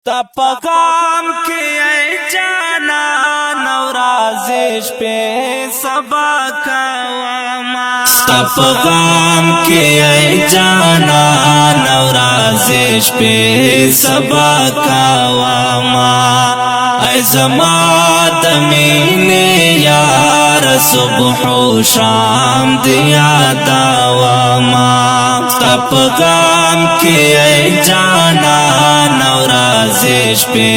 तपकाम के जाना नवराजिश पे सबा कावामा तपकाम के जाना नवराजिश पे सबा कावामा ऐज़मात मीने यार सुबह शाम दिया दावामा तपकाम के जाना नवराजिश पे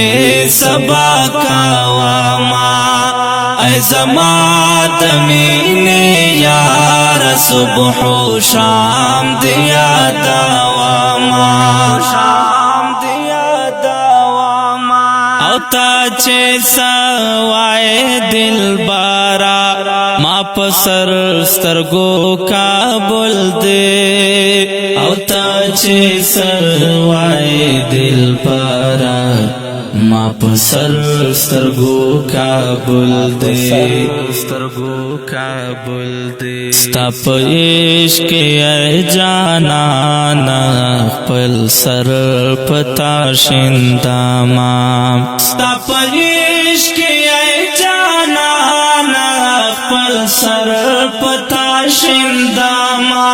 सबा कावामा ऐज़मात मीने यार सुबह शाम दिया दावामा शाम दिया दावामा औता चे सवाए दिल बारा मा पसर स्तरगो का बोल दे औता चे सवाए दिल बारा मा पसर स्तरगो का बोल दे स्तरगो का बोल दे स्तप इश्क जाना ना पल सर पता शिंदामा स्तप इश्क जाना ना पल सर पता शिंदामा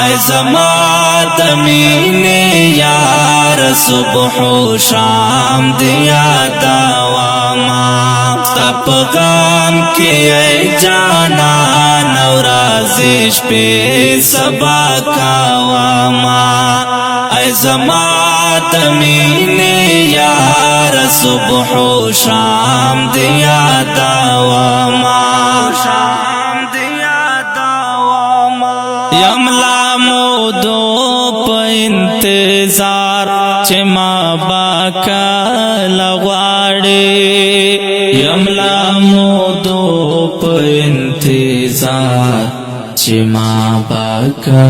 ऐज़मात मीने यार सुबह शाम दिया दावामा तपकाम के जाना नवराजिश पे सबा कावामा ऐज़मात मीने यार सुबह शाम दिया दावामा शाम दिया दावामा यमला मोदो प इंतजार चमा बाका लगवाड़े यमला मोदो प इंतजार चमा बाका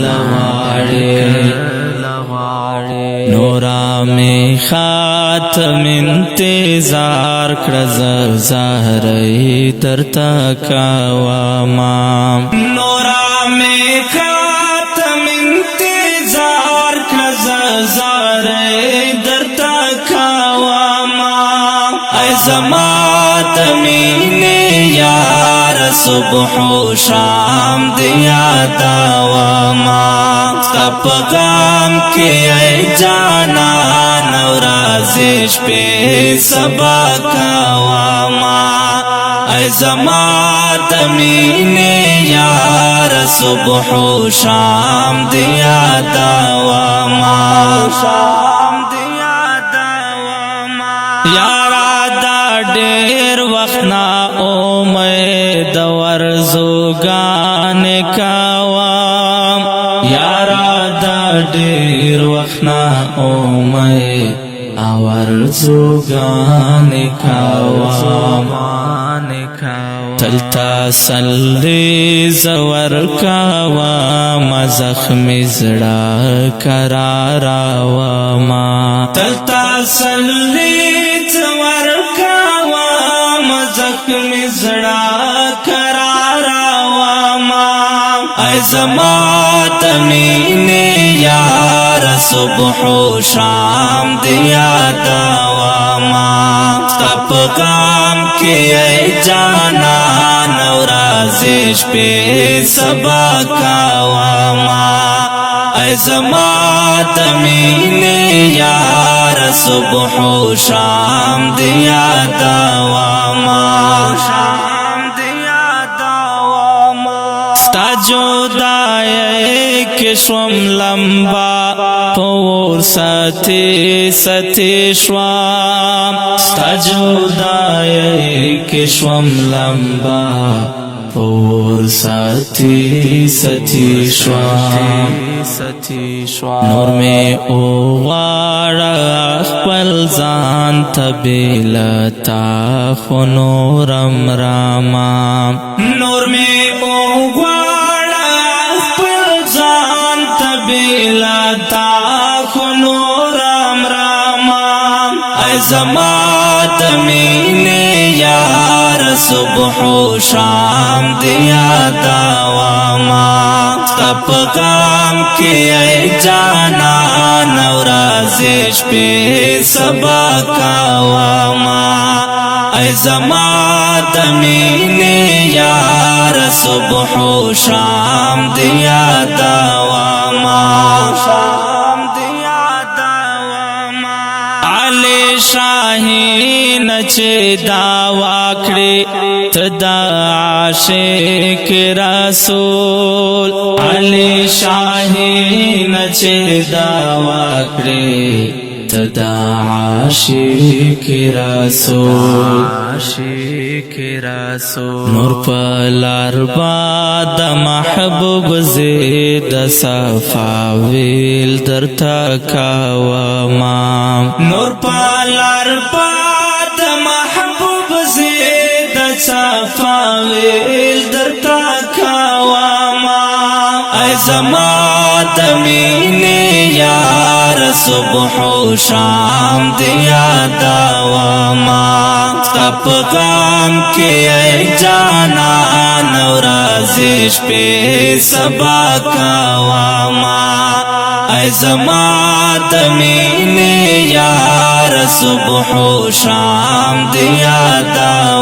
लगवाड़े नूरा में खातम इंतजार कर ज़हरे दरता कावामा नूरा में खातम इंतजार कर ज़हरे दरता कावामा ऐज़मात मीने यार सुबह शाम दिया दावामा तपकाम के जाना नवराजिश पे सबा कावामा ऐज़मात मीने यार सुबह शाम दिया दावामा शाम दिया दावामा यारा दा ढेर वखना ओ मैं दवर जोगान कावाम यारा दा ढेर वखना ओ मैं आवर जोगान कावाम तलता सल्ले जवर कावाम जख्मी जड़ा करारावामा तलता सल्ले जवर कावाम जख्मी जड़ा करारावामा ऐज़मात मीने यार सुबह शाम दिया दावामा तपकाम के जाना नवराजिश पे सबा कावामा ऐज़मात मीने यार सुबह शाम दिया दावामा शाम दिया दावामा स्ता जुदाई के स्वम लंबा पोर सते सते श्वाम स्ता जुदाई के स्वम लंबा पोर सती सती श्वाम नूर में ओवाड़ा पल जान तबेलता खुनूरम रामा नूर में ओवाड़ा पल जान तबेलता खुनूरम रामा ऐज़मात मीने यार صبح و شام دیا دواما تپ غام کی ای جانا نورازش پی سبا کاواما ای زما دمینی یار صبح و شام دیا دواما علی شاہین چه دعوا کړي تدا عاشق رسول علی شاہین چه دعوا کړي تدا عاشق رسول نور پلار باد محبوب زید صفاویل در تکاوما نور پلار باد محبوب زید صفاویل در تکاوما ای زما دمینی یار صبح و شام دیا دواما تپ غام کی ای جانا نورازش پی سبا کاواما ای زما دمینی یار صبح و شام دیا دواما